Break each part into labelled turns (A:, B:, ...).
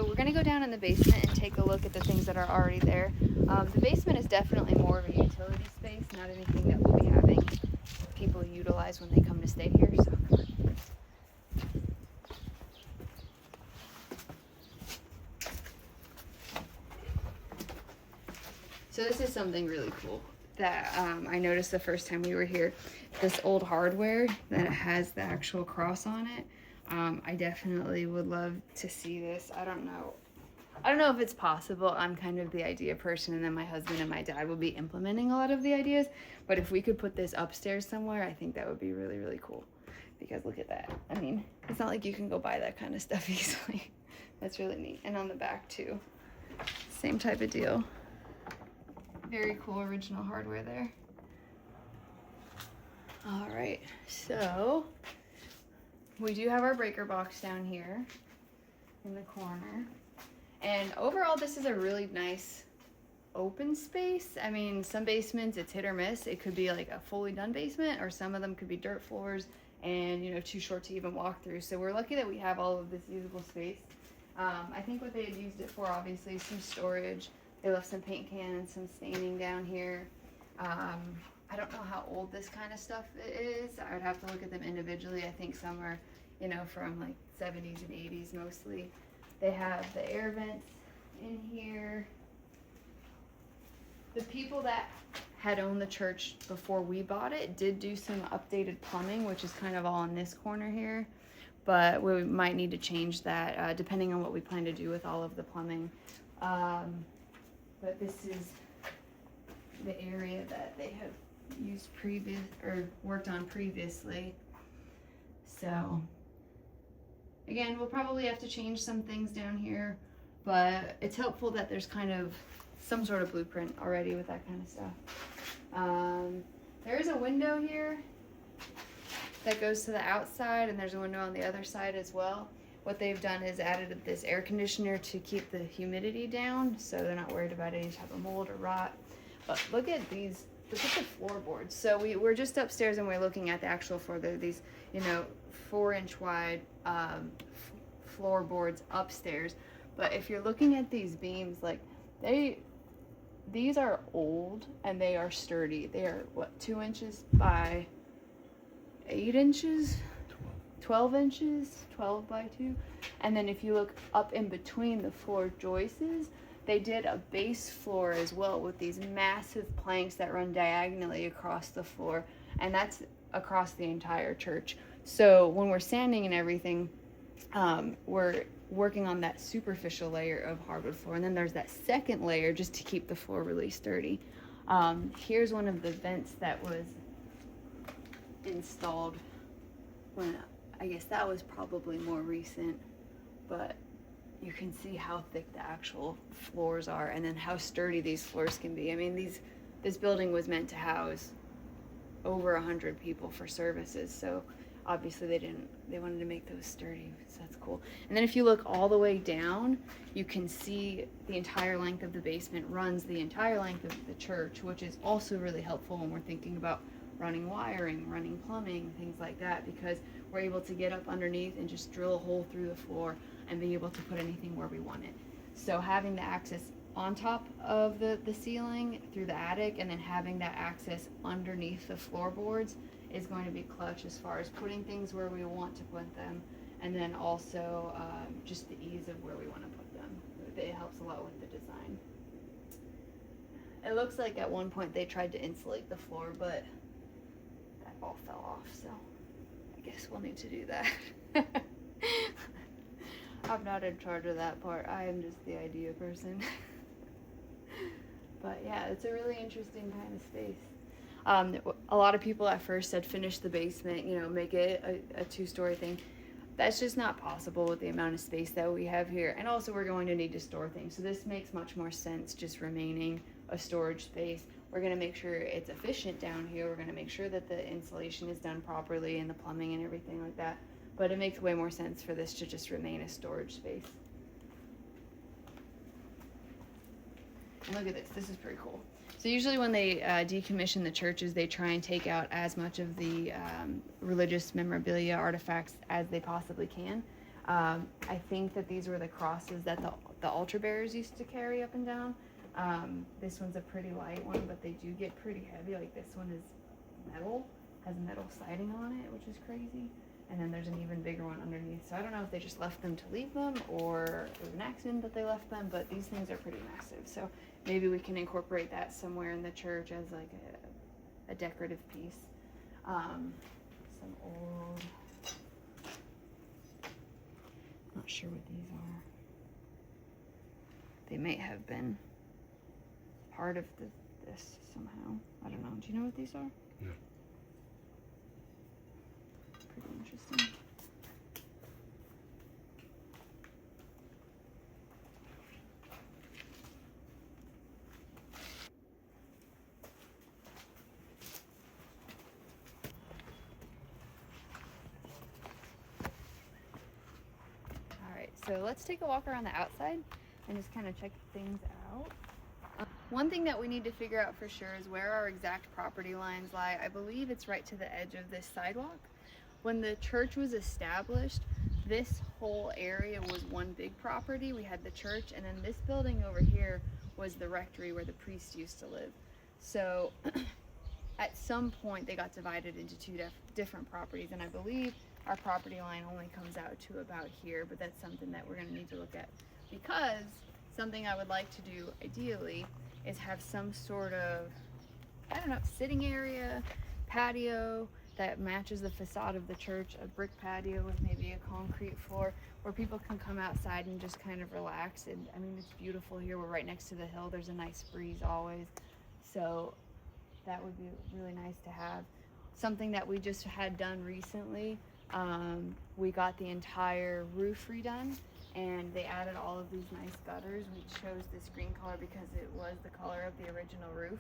A: So we're gonna go down in the basement and take a look at the things that are already there. The basement is definitely more of a utility space, not anything that we'll be having people utilize when they come to stay here. So come on. So this is something really cool that I noticed the first time we were here. This old hardware that has the actual cross on it. I definitely would love to see this. I don't know if it's possible. I'm kind of the idea person, and then my husband and my dad will be implementing a lot of the ideas. But if we could put this upstairs somewhere, I think that would be really, really cool. Because look at that. I mean, it's not like you can go buy that kind of stuff easily. That's really neat. And on the back too, same type of deal. Very cool original hardware there. All right, so we do have our breaker box down here in the corner. And overall, this is a really nice open space. I mean, some basements, it's hit or miss. It could be like a fully done basement, or some of them could be dirt floors and, you know, too short to even walk through. So we're lucky that we have all of this usable space. I think what they had used it for, obviously, is some storage. They left some paint cans, some staining down here. I don't know how old this kind of stuff is. I would have to look at them individually. I think some are, you know, from like 70s and 80s mostly. They have the air vents in here. The people that had owned the church before we bought it did do some updated plumbing, which is kind of all in this corner here. But we might need to change that depending on what we plan to do with all of the plumbing. But this is the area that they have used worked on previously. So again, we'll probably have to change some things down here, but it's helpful that there's kind of some sort of blueprint already with that kind of stuff. There is a window here that goes to the outside, and there's a window on the other side as well. What they've done is added this air conditioner to keep the humidity down, so they're not worried about any type of mold or rot. But look at these, look at the floorboards. So we're just upstairs and we're looking at the actual floor. There are these, you know, 4-inch wide floorboards upstairs. But if you're looking at these beams, like these are old and they are sturdy. They are what, 2 inches by 8 inches? 12 inches, 12 by 2. And then if you look up in between the floor joists, they did a base floor as well with these massive planks that run diagonally across the floor, and that's across the entire church. So when we're sanding and everything, we're working on that superficial layer of hardwood floor, and then there's that second layer just to keep the floor really sturdy. Here's one of the vents that was installed when, I guess that was probably more recent, but you can see how thick the actual floors are and then how sturdy these floors can be. I mean, this building was meant to house over 100 people for services, so obviously they wanted to make those sturdy, so that's cool. And then if you look all the way down, you can see the entire length of the basement runs the entire length of the church, which is also really helpful when we're thinking about running wiring, running plumbing, things like that, because we're able to get up underneath and just drill a hole through the floor and be able to put anything where we want it. So having the access on top of the ceiling through the attic, and then having that access underneath the floorboards is going to be clutch as far as putting things where we want to put them, and then also just the ease of where we want to put them. It helps a lot with the design. It looks like at one point they tried to insulate the floor, but that all fell off, so I guess we'll need to do that. I'm not in charge of that part. I am just the idea person. But yeah, it's a really interesting kind of space. A lot of people at first said finish the basement, you know, make it a 2-story thing. That's just not possible with the amount of space that we have here. And also we're going to need to store things. So this makes much more sense just remaining a storage space. We're going to make sure it's efficient down here. We're going to make sure that the insulation is done properly and the plumbing and everything like that. But it makes way more sense for this to just remain a storage space. And look at this. This is pretty cool. So usually when they decommission the churches, they try and take out as much of the religious memorabilia artifacts as they possibly can. I think that these were the crosses that the altar bearers used to carry up and down. This one's a pretty light one, but they do get pretty heavy. Like this one is metal, has metal siding on it, which is crazy. And then there's an even bigger one underneath. So I don't know if they just left them to leave them or it was an accident that they left them, but these things are pretty massive. So maybe we can incorporate that somewhere in the church as like a decorative piece. Some old, not sure what these are. They may have been part of this somehow. I don't know. Do you know what these are?
B: No.
A: Pretty interesting. All right, so let's take a walk around the outside and just kind of check things out. One thing that we need to figure out for sure is where our exact property lines lie. I believe it's right to the edge of this sidewalk. When the church was established, this whole area was one big property. We had the church, and then this building over here was the rectory where the priest used to live. So at some point they got divided into two different properties, and I believe our property line only comes out to about here, but that's something that we're going to need to look at, because something I would like to do ideally is have some sort of, I don't know, sitting area, patio that matches the facade of the church, a brick patio with maybe a concrete floor where people can come outside and just kind of relax. And I mean, it's beautiful here. We're right next to the hill. There's a nice breeze always. So that would be really nice to have. Something that we just had done recently, we got the entire roof redone, and they added all of these nice gutters. We chose this green color because it was the color of the original roof.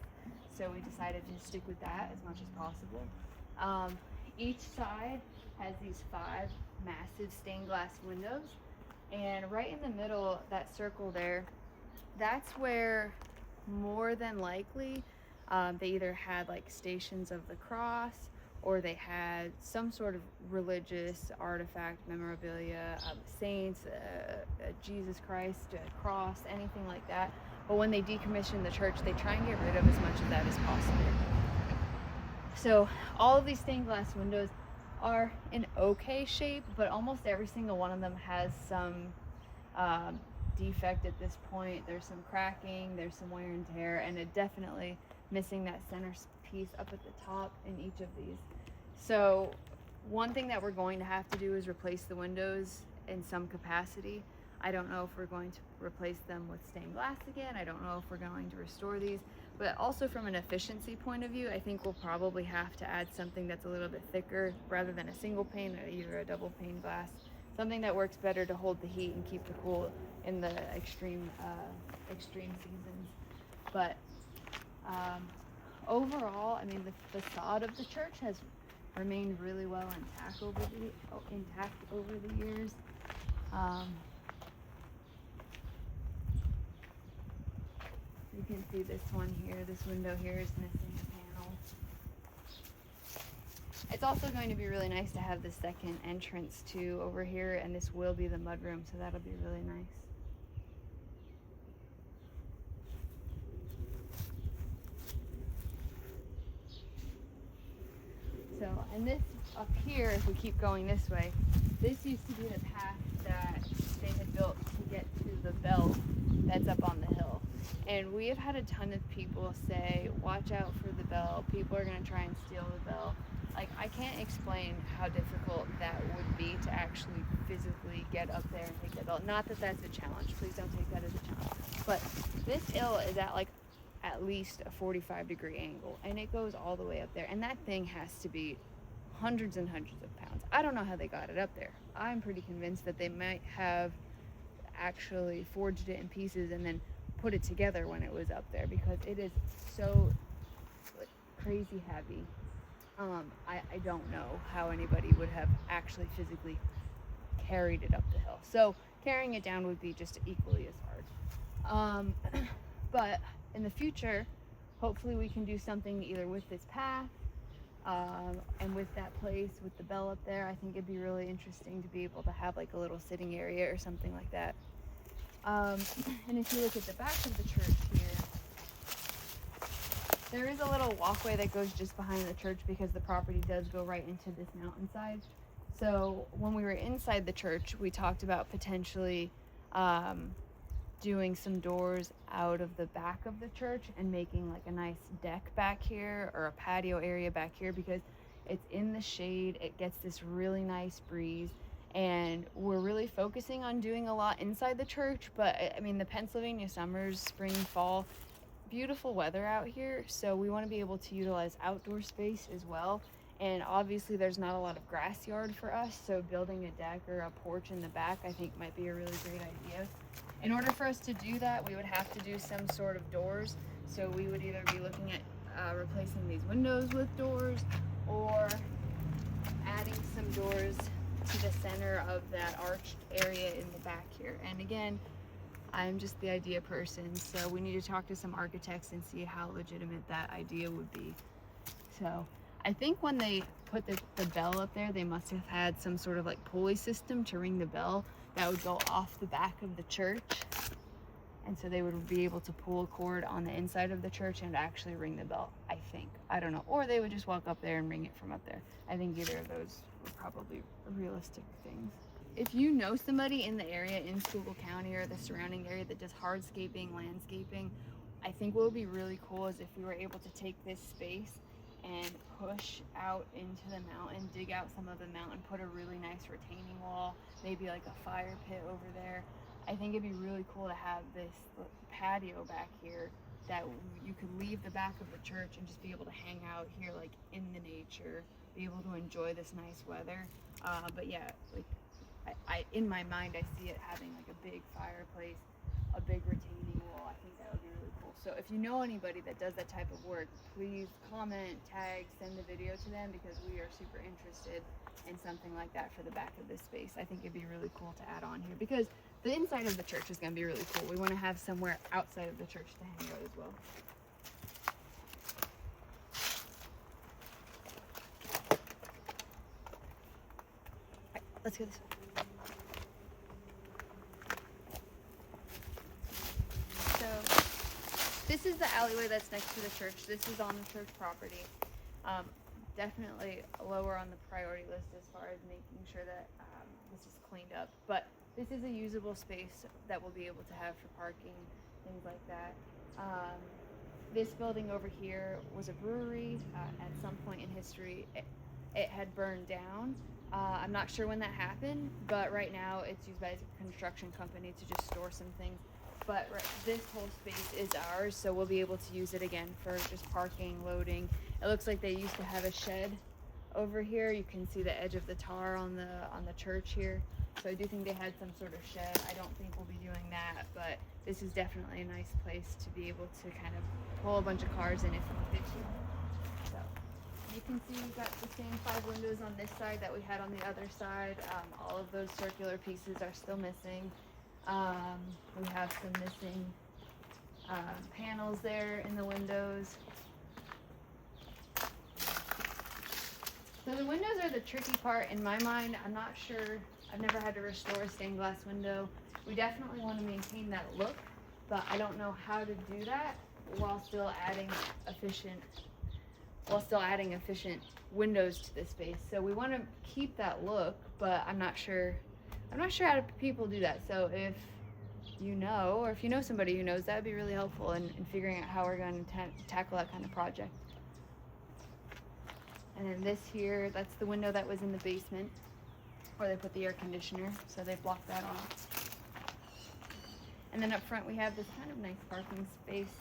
A: So we decided to stick with that as much as possible. Each side has these 5 massive stained glass windows, and right in the middle, that circle there, that's where more than likely they either had like stations of the cross, or they had some sort of religious artifact, memorabilia, saints, Jesus Christ, a cross, anything like that. But when they decommission the church, they try and get rid of as much of that as possible. So all of these stained glass windows are in okay shape, but almost every single one of them has some defect at this point. There's some cracking, there's some wear and tear, and it definitely missing that center piece up at the top in each of these. So one thing that we're going to have to do is replace the windows in some capacity. I don't know if we're going to replace them with stained glass again. I don't know if we're going to restore these, but also from an efficiency point of view, I think we'll probably have to add something that's a little bit thicker rather than a single pane, or either a double pane glass, something that works better to hold the heat and keep the cool in the extreme seasons. But overall, I mean, the facade of the church has remained really well intact over the years. You can see this one here, this window here is missing a panel. It's also going to be really nice to have the second entrance too over here, and this will be the mudroom, so that'll be really nice. So, and this up here, if we keep going this way, this used to be the path that they had built to get to the bell that's up on the hill. And we have had a ton of people say, watch out for the bell. People are going to try and steal the bell. Like, I can't explain how difficult that would be to actually physically get up there and take the bell. Not that that's a challenge. Please don't take that as a challenge. But this hill is at like at least a 45-degree angle, and it goes all the way up there. And that thing has to be hundreds and hundreds of pounds. I don't know how they got it up there. I'm pretty convinced that they might have actually forged it in pieces and then put it together when it was up there, because it is so crazy heavy. I don't know how anybody would have actually physically carried it up the hill. So carrying it down would be just equally as hard. But in the future, hopefully we can do something either with this path And with that place, with the bell up there, I think it'd be really interesting to be able to have like a little sitting area or something like that. And if you look at the back of the church here, there is a little walkway that goes just behind the church because the property does go right into this mountainside. So when we were inside the church, we talked about potentially doing some doors out of the back of the church and making like a nice deck back here or a patio area back here, because it's in the shade. It gets this really nice breeze, and we're really focusing on doing a lot inside the church. But I mean, the Pennsylvania summers, spring, fall, beautiful weather out here, so we want to be able to utilize outdoor space as well. And obviously there's not a lot of grass yard for us, so building a deck or a porch in the back I think might be a really great idea. In order for us to do that, we would have to do some sort of doors. So we would either be looking at replacing these windows with doors, or adding some doors to the center of that arched area in the back here. And again, I'm just the idea person, so we need to talk to some architects and see how legitimate that idea would be. So I think when they put the bell up there, they must have had some sort of like pulley system to ring the bell that would go off the back of the church. And so they would be able to pull a cord on the inside of the church and actually ring the bell, I think. I don't know. Or they would just walk up there and ring it from up there. I think either of those were probably realistic things. If you know somebody in the area, in Schuylkill County or the surrounding area, that does hardscaping, landscaping, I think what would be really cool is if we were able to take this space and push out into the mountain, dig out some of the mountain, put a really nice retaining wall, maybe like a fire pit over there. I think it'd be really cool to have this patio back here that you could leave the back of the church and just be able to hang out here like in the nature, be able to enjoy this nice weather. But yeah, like I in my mind I see it having like a big fireplace, a big retaining wall. I think that would be really cool. So if you know anybody that does that type of work, please comment, tag, send the video to them, because we are super interested in something like that for the back of this space. I think it'd be really cool to add on here, because the inside of the church is going to be really cool. We want to have somewhere outside of the church to hang out as well. All right, let's go this way. This is the alleyway that's next to the church. This is on the church property. Definitely lower on the priority list as far as making sure that this is cleaned up. But this is a usable space that we'll be able to have for parking, things like that. This building over here was a brewery. At some point in history, it had burned down. I'm not sure when that happened, but right now it's used by a construction company to just store some things. But this whole space is ours, so we'll be able to use it again for just parking, loading. It looks like they used to have a shed over here. You can see the edge of the tar on the church here. So I do think they had some sort of shed. I don't think we'll be doing that, but this is definitely a nice place to be able to kind of pull a bunch of cars in if we needed to. So you can see we've got the same 5 windows on this side that we had on the other side. All of those circular pieces are still missing. We have some missing panels there in the windows. So the windows are the tricky part in my mind. I'm not sure. I've never had to restore a stained glass window. We definitely want to maintain that look, but I don't know how to do that while still adding efficient windows to this space. So we want to keep that look, but I'm not sure how people do that. So if you know, or if you know somebody who knows, that would be really helpful in figuring out how we're going to tackle that kind of project. And then this here, that's the window that was in the basement where they put the air conditioner, so they blocked that off. And then up front we have this kind of nice parking space,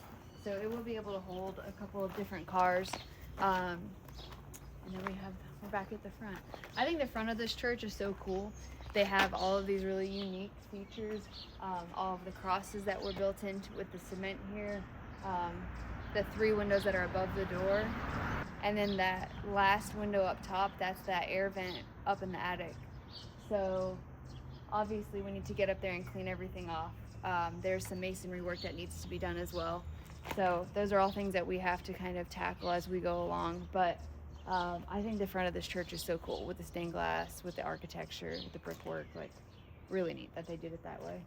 A: so it will be able to hold a couple of different cars. And then we're back at the front. I think the front of this church is so cool. They have all of these really unique features, all of the crosses that were built into with the cement here, the 3 windows that are above the door, and then that last window up top, that's that air vent up in the attic. So obviously we need to get up there and clean everything off. There's some masonry work that needs to be done as well. So those are all things that we have to kind of tackle as we go along. But I think the front of this church is so cool with the stained glass, with the architecture, with the brickwork. Like, really neat that they did it that way.